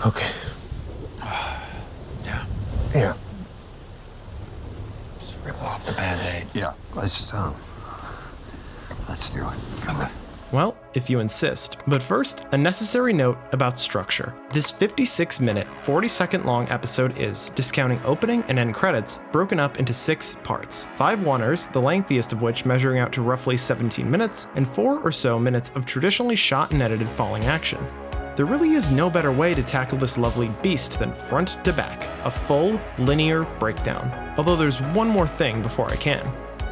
Okay. Yeah. Here. Just rip off the Band-Aid. Yeah. Let's do it. Okay. Well, if you insist. But first, a necessary note about structure. This 56-minute, 40-second long episode is, discounting opening and end credits, broken up into 6 parts. 5 one-ers, the lengthiest of which measuring out to roughly 17 minutes, and 4 or so minutes of traditionally shot and edited falling action. There really is no better way to tackle this lovely beast than front to back, a full, linear breakdown. Although there's one more thing before I can.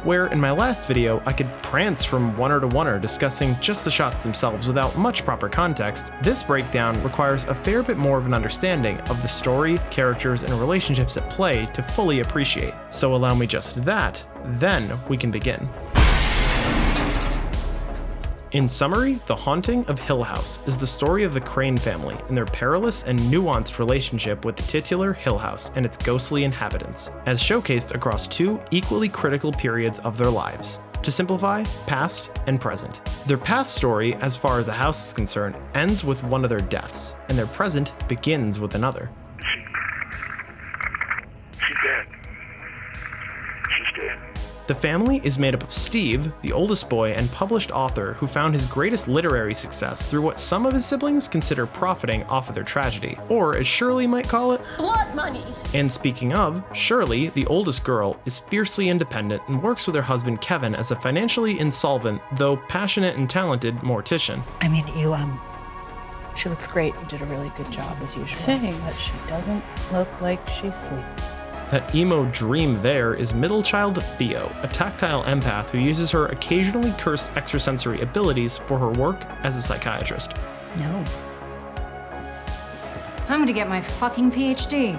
Where in my last video I could prance from one-er to one-er discussing just the shots themselves without much proper context, this breakdown requires a fair bit more of an understanding of the story, characters, and relationships at play to fully appreciate. So allow me just that, then we can begin. In summary, The Haunting of Hill House is the story of the Crane family and their perilous and nuanced relationship with the titular Hill House and its ghostly inhabitants, as showcased across 2 equally critical periods of their lives. To simplify, past and present. Their past story, as far as the house is concerned, ends with one of their deaths, and their present begins with another. She's dead. She's dead. The family is made up of Steve, the oldest boy and published author who found his greatest literary success through what some of his siblings consider profiting off of their tragedy, or as Shirley might call it, blood money. And speaking of, Shirley, the oldest girl, is fiercely independent and works with her husband Kevin as a financially insolvent, though passionate and talented mortician. I mean, she looks great. You did a really good job as usual. Thanks. But she doesn't look like she's sleeping. That emo dream there is middle child Theo, a tactile empath who uses her occasionally cursed extrasensory abilities for her work as a psychiatrist. No. I'm gonna get my fucking PhD.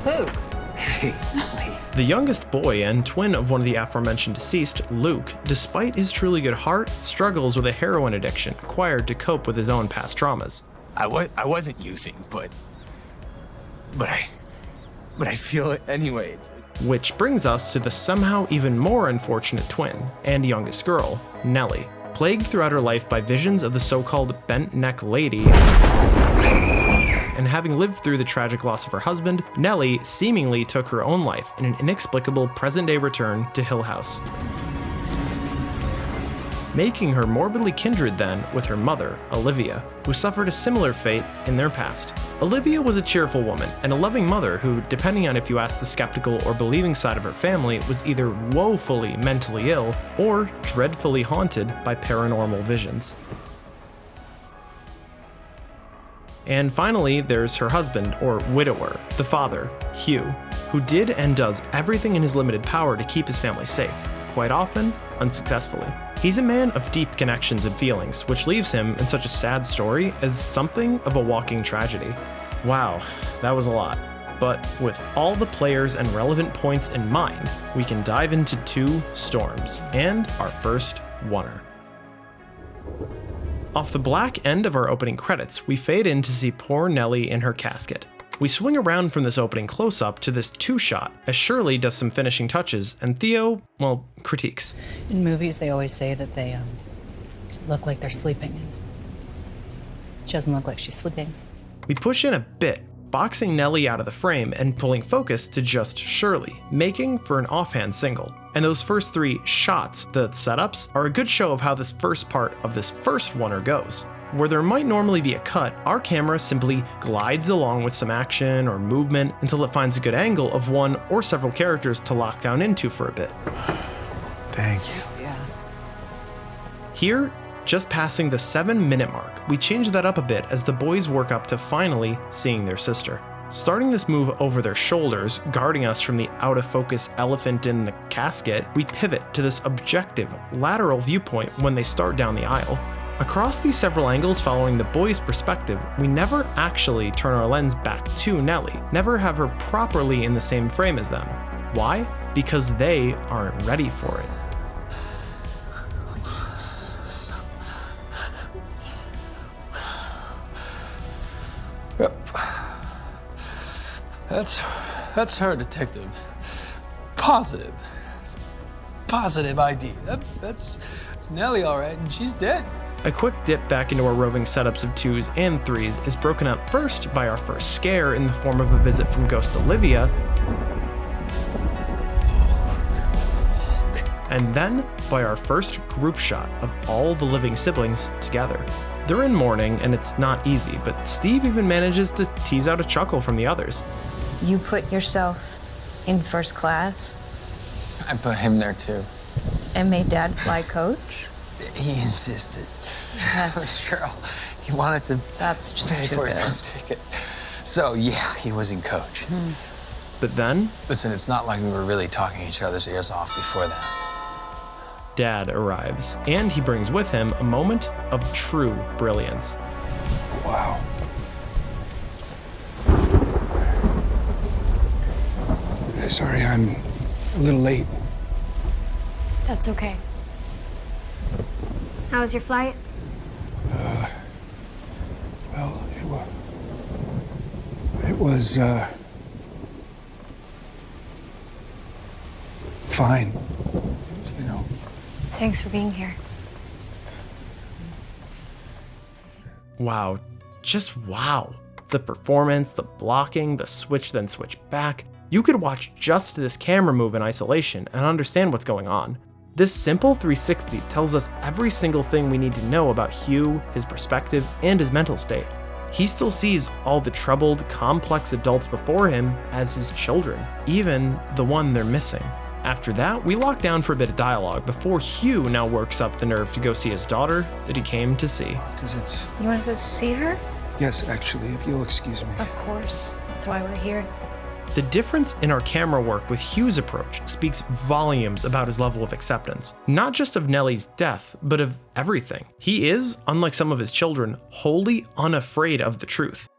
Who? Hey, Lee. The youngest boy and twin of one of the aforementioned deceased, Luke, despite his truly good heart, struggles with a heroin addiction acquired to cope with his own past traumas. I wasn't using, but I feel it anyway. Which brings us to the somehow even more unfortunate twin and youngest girl, Nellie. Plagued throughout her life by visions of the so-called bent neck lady, and having lived through the tragic loss of her husband, Nellie seemingly took her own life in an inexplicable present-day return to Hill House, making her morbidly kindred then with her mother, Olivia, who suffered a similar fate in their past. Olivia was a cheerful woman and a loving mother who, depending on if you ask the skeptical or believing side of her family, was either woefully mentally ill or dreadfully haunted by paranormal visions. And finally, there's her husband, or widower, the father, Hugh, who did and does everything in his limited power to keep his family safe, quite often unsuccessfully. He's a man of deep connections and feelings, which leaves him in such a sad story as something of a walking tragedy. Wow, that was a lot. But with all the players and relevant points in mind, we can dive into 2 storms and our first oneer. Off the black end of our opening credits, we fade in to see poor Nellie in her casket. We swing around from this opening close-up to this 2-shot as Shirley does some finishing touches and Theo, well, critiques. In movies, they always say that they look like they're sleeping. She doesn't look like she's sleeping. We push in a bit, boxing Nellie out of the frame and pulling focus to just Shirley, making for an offhand single. And those first 3 shots, the setups, are a good show of how this first part of this first oneer goes. Where there might normally be a cut, our camera simply glides along with some action or movement until it finds a good angle of one or several characters to lock down into for a bit. Thank you. Yeah. Here, just passing the 7-minute mark, we change that up a bit as the boys work up to finally seeing their sister. Starting this move over their shoulders, guarding us from the out-of-focus elephant in the casket, we pivot to this objective, lateral viewpoint when they start down the aisle. Across these several angles following the boys' perspective, we never actually turn our lens back to Nellie, never have her properly in the same frame as them. Why? Because they aren't ready for it. Yep. That's her, detective. Positive. It's a positive ID. That's Nellie, all right, and she's dead. A quick dip back into our roving setups of 2s and 3s is broken up first by our first scare in the form of a visit from Ghost Olivia, and then by our first group shot of all the living siblings together. They're in mourning and it's not easy, but Steve even manages to tease out a chuckle from the others. You put yourself in first class I put him there too. and made Dad fly coach? He insisted. That's- Girl, he wanted to That's just pay too for his good. own ticket. So yeah, he was in coach. But then, Listen, it's not like we were really talking each other's ears off before that. Dad arrives, and he brings with him a moment of true brilliance. Wow. Sorry, I'm a little late. That's okay. How was your flight? Well, it was fine, you know. Thanks for being here. Wow, just wow. The performance, the blocking, the switch then switch back. You could watch just this camera move in isolation and understand what's going on. This simple 360 tells us every single thing we need to know about Hugh, his perspective, and his mental state. He still sees all the troubled, complex adults before him as his children, even the one they're missing. After that, we lock down for a bit of dialogue before Hugh now works up the nerve to go see his daughter that he came to see. Because it's, You want to go see her? yes, actually, if you'll excuse me. Of course. That's why we're here. The difference in our camera work with Hugh's approach speaks volumes about his level of acceptance, not just of Nellie's death, but of everything. He is, unlike some of his children, wholly unafraid of the truth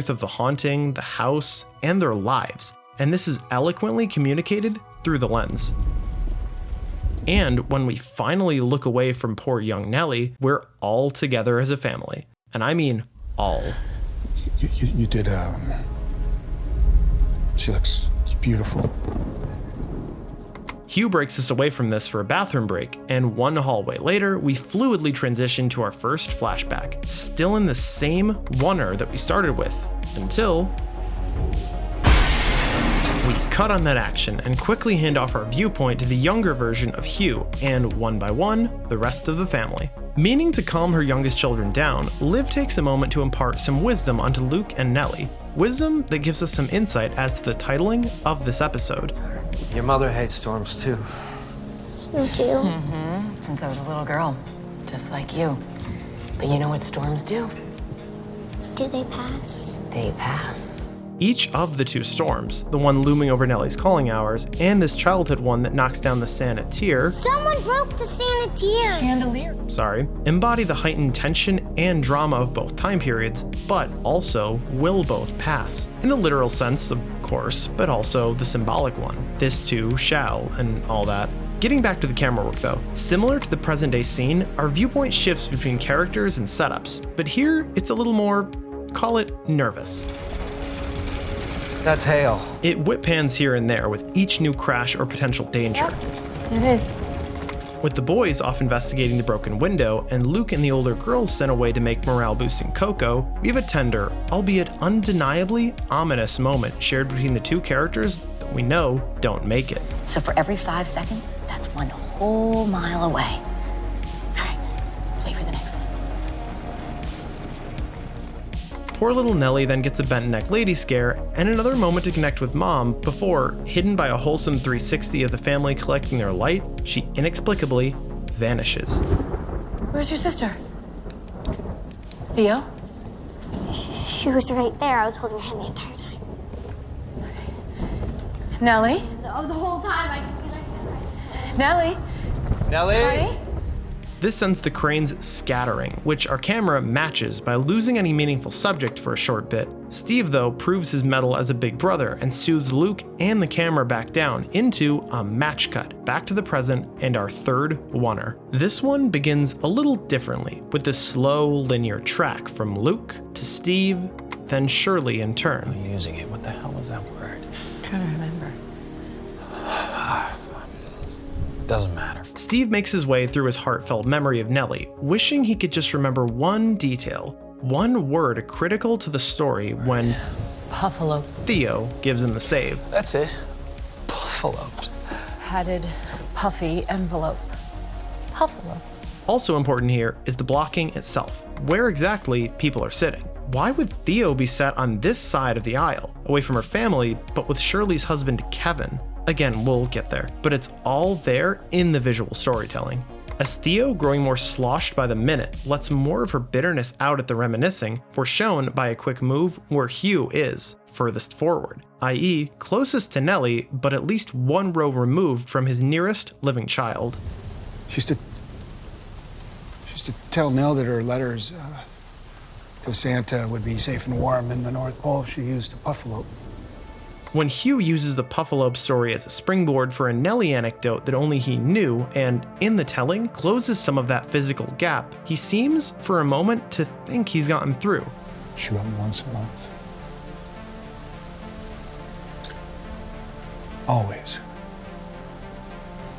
of the haunting, the house, and their lives, and this is eloquently communicated through the lens. And when we finally look away from poor young Nellie, we're all together as a family, and I mean all. You did, she looks beautiful. Hugh breaks us away from this for a bathroom break, and one hallway later, we fluidly transition to our first flashback, still in the same oneer that we started with, until we cut on that action and quickly hand off our viewpoint to the younger version of Hugh, and one by one, the rest of the family. Meaning to calm her youngest children down, Liv takes a moment to impart some wisdom onto Luke and Nellie. Wisdom that gives us some insight as to the titling of this episode. Your mother hates storms too. You do? Since I was a little girl, just like you. But you know what storms do? Do they pass? They pass. Each of the two storms, the one looming over Nellie's calling hours, and this childhood one that knocks down the Sanitier, Someone broke the sanitier. Chandelier. embody the heightened tension and drama of both time periods, but also will both pass. In the literal sense, of course, but also the symbolic one. This too shall, and all that. Getting back to the camera work though, similar to the present day scene, our viewpoint shifts between characters and setups, but here it's a little more, call it nervous. That's Hale. It whip pans here and there with each new crash or potential danger. It is. With the boys off investigating the broken window and Luke and the older girls sent away to make morale-boosting cocoa, we have a tender, albeit undeniably ominous moment shared between the two characters that we know don't make it. So for every 5 seconds, that's 1 whole mile away. All right, let's wait for the next one. Poor little Nellie then gets a bent neck lady scare and another moment to connect with mom before, hidden by a wholesome 360 of the family collecting their light, she inexplicably vanishes. Where's your sister? Theo? She was right there. I was holding her hand the entire time. Nellie? The whole time I could be like that. Nellie? Nellie? Honey? This sends the cranes scattering, which our camera matches by losing any meaningful subject for a short bit. Steve, though, proves his mettle as a big brother and soothes Luke and the camera back down into a match cut, back to the present and our third oneer. This one begins a little differently, with this slow, linear track from Luke to Steve, then Shirley in turn. I'm using it. What the hell was that word? I'm trying to remember. Doesn't matter. Steve Steve makes his way through his heartfelt memory of Nellie, wishing he could just remember one detail, one word critical to the story when Buffalo. Theo gives him the save. That's it. Buffaloes. Padded, puffy envelope. Buffalo. Also important here is the blocking itself, where exactly people are sitting. Why would Theo be sat on this side of the aisle, away from her family, but with Shirley's husband Kevin? Again, we'll get there, but it's all there in the visual storytelling. As Theo, growing more sloshed by the minute, lets more of her bitterness out at the reminiscing, we're shown by a quick move where Hugh is furthest forward, i.e. closest to Nellie, but at least one row removed from his nearest living child. She used to tell Nell that her letters to Santa would be safe and warm in the North Pole if she used a puffalo. When Hugh uses the Puffalobe story as a springboard for a Nellie anecdote that only he knew, and in the telling, closes some of that physical gap, he seems, for a moment, to think he's gotten through. She wrote me once a month. Always.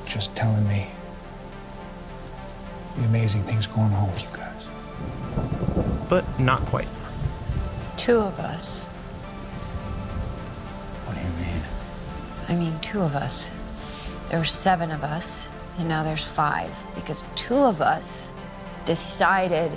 Just telling me the amazing things going on with you guys. But not quite. 2 of us. What do you mean? I mean, 2 of us. There were 7 of us, and now there's 5, because 2 of us decided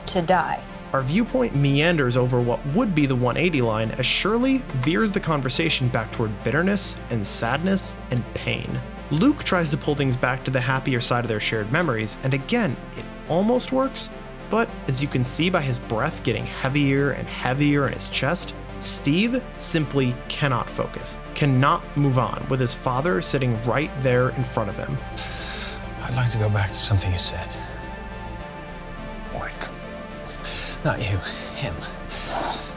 to die. Our viewpoint meanders over what would be the 180 line as Shirley veers the conversation back toward bitterness and sadness and pain. Luke tries to pull things back to the happier side of their shared memories, and again, it almost works, but as you can see by his breath getting heavier and heavier in his chest, Steve simply cannot focus, cannot move on with his father sitting right there in front of him. I'd like to go back to something you said. What? Not you, him.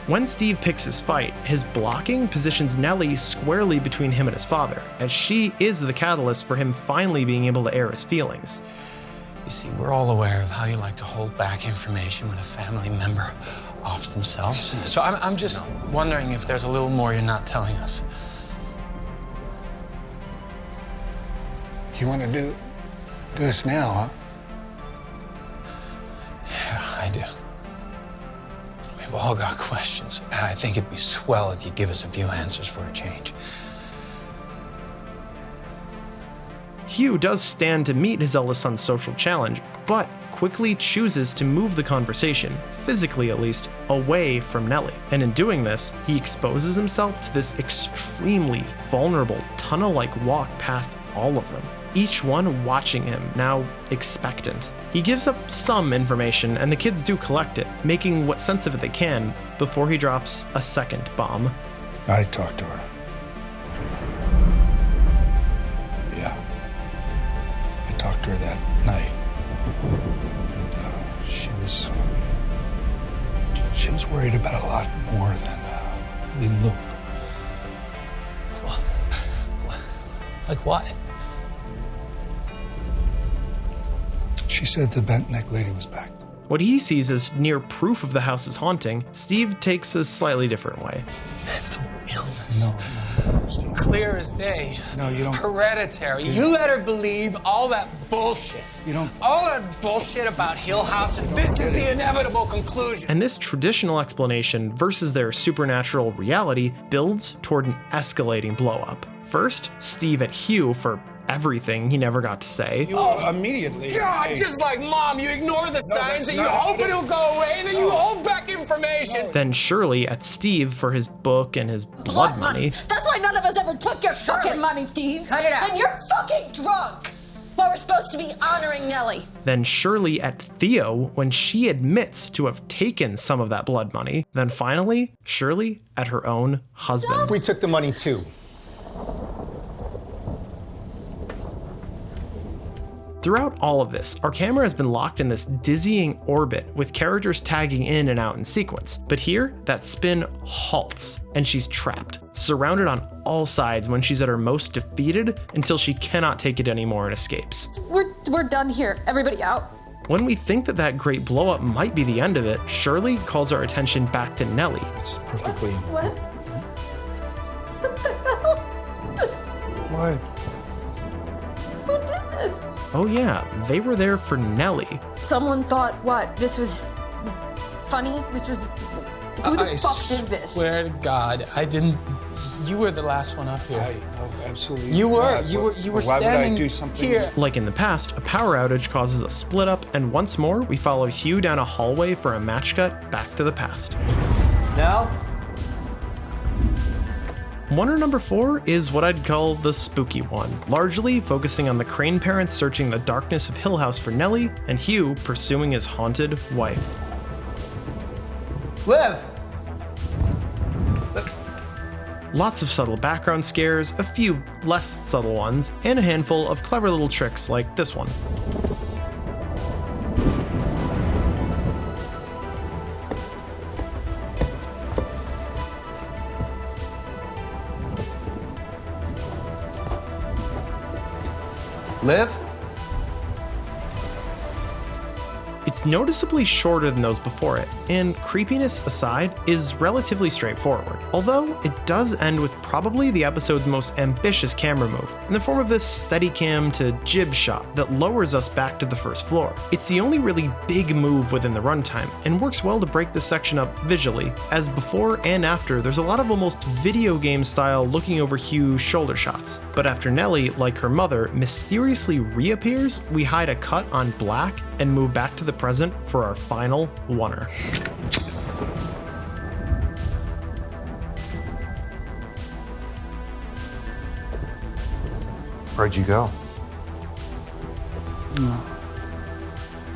When Steve picks his fight, his blocking positions Nellie squarely between him and his father, as she is the catalyst for him finally being able to air his feelings. You see, we're all aware of how you like to hold back information when a family member offs themselves. So I'm just wondering if there's a little more you're not telling us. You want to do this now, huh? Yeah, I do. We've all got questions, and I think it'd be swell if you give us a few answers for a change. Hugh does stand to meet his eldest son's social challenge, but quickly chooses to move the conversation, physically at least, away from Nellie. And in doing this, he exposes himself to this extremely vulnerable, tunnel-like walk past all of them, each one watching him, now expectant. He gives up some information, and the kids do collect it, making what sense of it they can, before he drops a second bomb. I talked to her. Yeah. I talked to her that night. And she was worried about a lot more than Luke. Like what? She said the bent neck lady was back. What he sees as near proof of the house's haunting, Steve takes a slightly different way. Mental illness. No, Steve. Clear as day. No, you don't. Hereditary. You let her believe all that bullshit. You don't. All that bullshit about Hill House, and this is the inevitable conclusion. And this traditional explanation versus their supernatural reality builds toward an escalating blow-up. First, Steve at Hugh for everything he never got to say. Immediately. God, Hey. just like Mom, you ignore the signs that's and you not- hope it'll go away, and then you hold back information. Then Shirley at Steve for his book and his blood money. That's why none of us ever took your fucking money, Steve. Cut it out. And you're fucking drunk. Well, we're supposed to be honoring Nellie. Then Shirley at Theo when she admits to have taken some of that blood money. Then finally, Shirley at her own husband. We took the money too. Throughout all of this, our camera has been locked in this dizzying orbit with characters tagging in and out in sequence. But here, that spin halts, and she's trapped, surrounded on all sides when she's at her most defeated until she cannot take it anymore and escapes. We're done here. Everybody out. When we think that that great blow-up might be the end of it, Shirley calls our attention back to Nellie. It's perfectly. What? What the hell? What? Who did this? Oh yeah, they were there for Nellie. Someone thought what? This was funny? This was... Who the fuck did this? Swear to God, I didn't... You were the last one up here. No, absolutely. You were. not. You were Why would I standing do something here. Like in the past, a power outage causes a split up, and once more, we follow Hugh down a hallway for a match cut back to the past. Now? Wonder number 4 is what I'd call the spooky one, largely focusing on the Crane parents searching the darkness of Hill House for Nellie, and Hugh pursuing his haunted wife. Liv! Lots of subtle background scares, a few less subtle ones, and a handful of clever little tricks like this one. Liv? It's noticeably shorter than those before it, and creepiness aside, is relatively straightforward. Although, it does end with probably the episode's most ambitious camera move, in the form of this Steadicam to jib shot that lowers us back to the first floor. It's the only really big move within the runtime, and works well to break this section up visually, as before and after there's a lot of almost video game style looking over Hugh's shoulder shots. But after Nellie, like her mother, mysteriously reappears, we hide a cut on black and move back to the present for our final oneer. Where'd you go?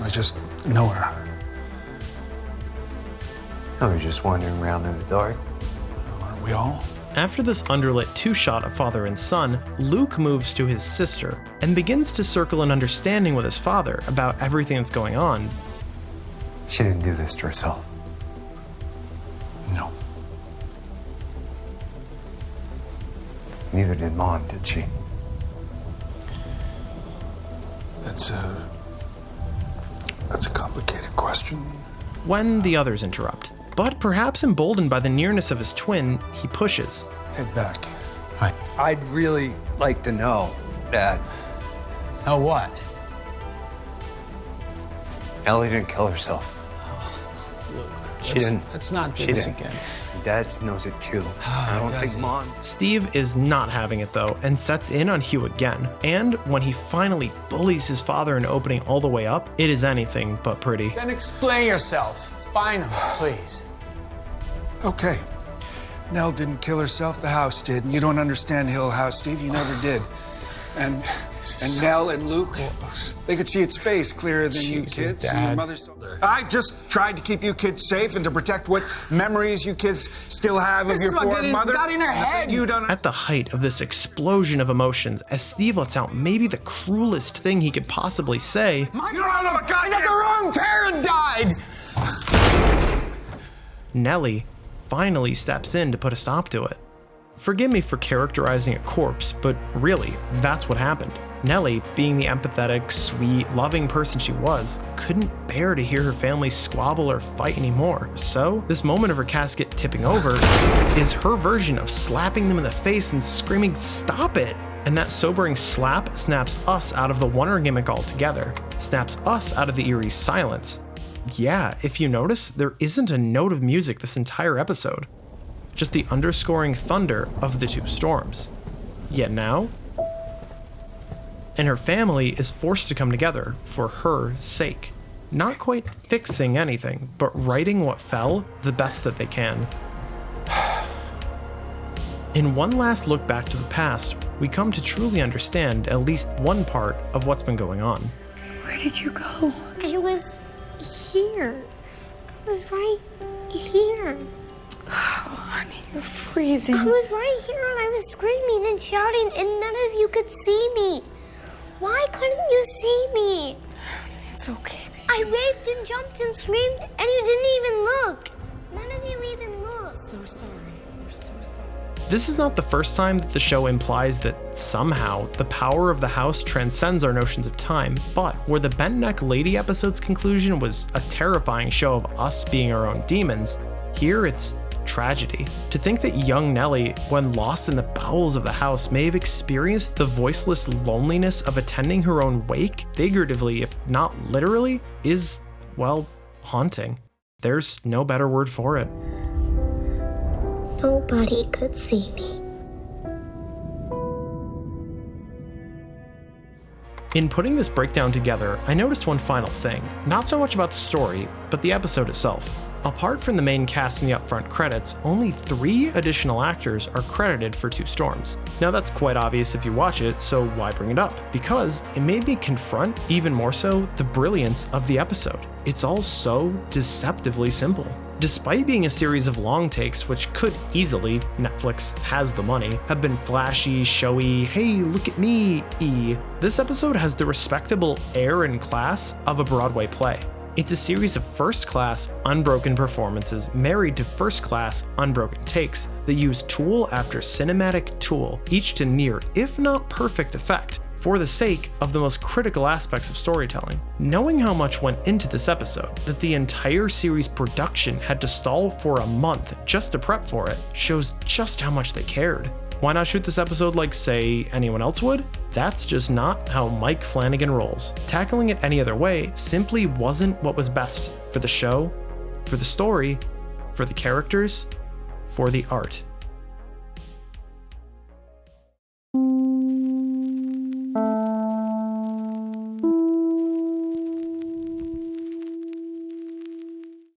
I just nowhere. Oh, you're just wandering around in the dark? Aren't we all? After this underlit two-shot of father and son, Luke moves to his sister and begins to circle an understanding with his father about everything that's going on. She didn't do this to herself. No. Neither did Mom, did she? That's a complicated question. When the others interrupt. But perhaps emboldened by the nearness of his twin, he pushes. Head back. Hi. I'd really like to know, Dad. Oh, what? Ellie didn't kill herself. She didn't. Let's not do She this didn't. again. Dad knows it too. I don't does think he? Mom. Steve is not having it though, and sets in on Hugh again. And when he finally bullies his father into opening all the way up, it is anything but pretty. Then explain yourself. Finally, please. Okay. Nell didn't kill herself, the house did. And you don't understand Hill House, Steve. You never did. And Nell and Luke, they could see its face clearer than you kids. Dad. And your mother saw. I just tried to keep you kids safe and to protect what memories you kids still have of your poor mother. Got in her head. You don't. At the height of this explosion of emotions, as Steve lets out maybe the cruelest thing he could possibly say, My God, that the wrong parent died! Nellie finally steps in to put a stop to it. Forgive me for characterizing a corpse, but really, that's what happened. Nellie, being the empathetic, sweet, loving person she was, couldn't bear to hear her family squabble or fight anymore. So, this moment of her casket tipping over is her version of slapping them in the face and screaming, "Stop it!" And that sobering slap snaps us out of the wonder gimmick altogether, snaps us out of the eerie silence. Yeah, if you notice, there isn't a note of music this entire episode, just the underscoring thunder of the two storms. Yet now, and her family is forced to come together for her sake. Not quite fixing anything, but righting what fell the best that they can. In one last look back to the past, we come to truly understand at least one part of what's been going on. Where did you go? I was here. I was right here. Oh, honey, you're freezing. I was right here and I was screaming and shouting and none of you could see me. Why couldn't you see me? It's okay, baby. I waved and jumped and screamed and you didn't even look. None of you even looked. So sorry. We're so sorry. This is not the first time that the show implies that somehow the power of the house transcends our notions of time, but where the Bent Neck Lady episode's conclusion was a terrifying show of us being our own demons, here it's tragedy. To think that young Nellie, when lost in the bowels of the house, may have experienced the voiceless loneliness of attending her own wake, figuratively if not literally, is, well, haunting. There's no better word for it. Nobody could see me. In putting this breakdown together, I noticed one final thing. Not so much about the story, but the episode itself. Apart from the main cast in the upfront credits, only 3 additional actors are credited for Two Storms. Now that's quite obvious if you watch it, so why bring it up? Because it made me confront, even more so, the brilliance of the episode. It's all so deceptively simple. Despite being a series of long takes, which could easily, Netflix has the money, have been flashy, showy, hey, look at me-y, this episode has the respectable air and class of a Broadway play. It's a series of first-class, unbroken performances married to first-class, unbroken takes that use tool after cinematic tool, each to near, if not perfect effect, for the sake of the most critical aspects of storytelling. Knowing how much went into this episode, that the entire series production had to stall for a month just to prep for it, shows just how much they cared. Why not shoot this episode like, say, anyone else would? That's just not how Mike Flanagan rolls. Tackling it any other way simply wasn't what was best for the show, for the story, for the characters, for the art.